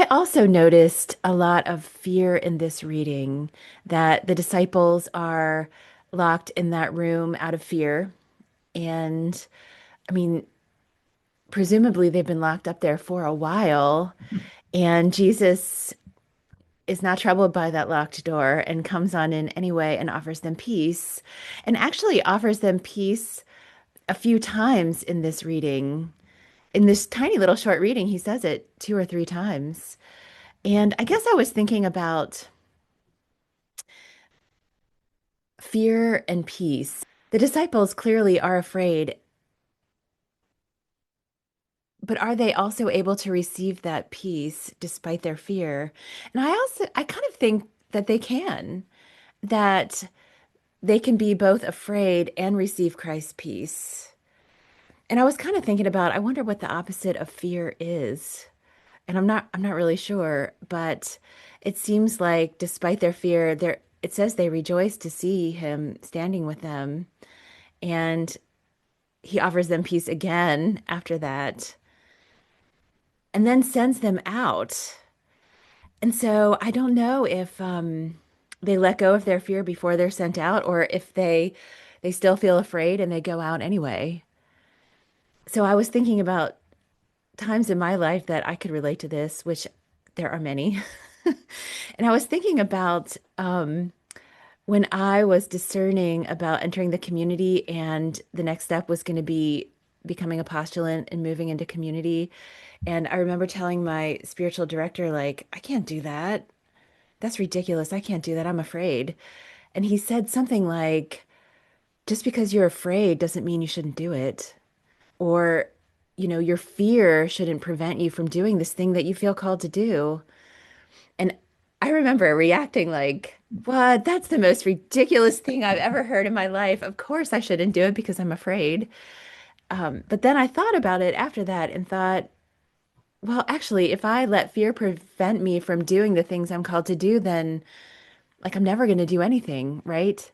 I also noticed a lot of fear in this reading that the disciples are locked in that room out of fear. And I mean, presumably they've been locked up there for a while. And Jesus is not troubled by that locked door and comes on in anyway and offers them peace, and actually offers them peace a few times in this reading. In this tiny little short reading, he says it two or three times. And I guess I was thinking about fear and peace. The disciples clearly are afraid, but are they also able to receive that peace despite their fear? And I kind of think that they can, that they can be both afraid and receive Christ's peace. And I was kind of thinking about, I wonder what the opposite of fear is. And I'm not really sure, but it seems like despite their fear, it says they rejoice to see him standing with them, and he offers them peace again after that, and then sends them out. And so I don't know if they let go of their fear before they're sent out, or if they still feel afraid and they go out anyway. So I was thinking about times in my life that I could relate to this, which there are many. And I was thinking about when I was discerning about entering the community, and the next step was going to be becoming a postulant and moving into community. And I remember telling my spiritual director, like, I can't do that. That's ridiculous. I can't do that. I'm afraid. And he said something like, just because you're afraid doesn't mean you shouldn't do it. Or, your fear shouldn't prevent you from doing this thing that you feel called to do. And I remember reacting like, what? That's the most ridiculous thing I've ever heard in my life. Of course I shouldn't do it because I'm afraid. But then I thought about it after that and thought, well, actually, if I let fear prevent me from doing the things I'm called to do, then like I'm never going to do anything, right?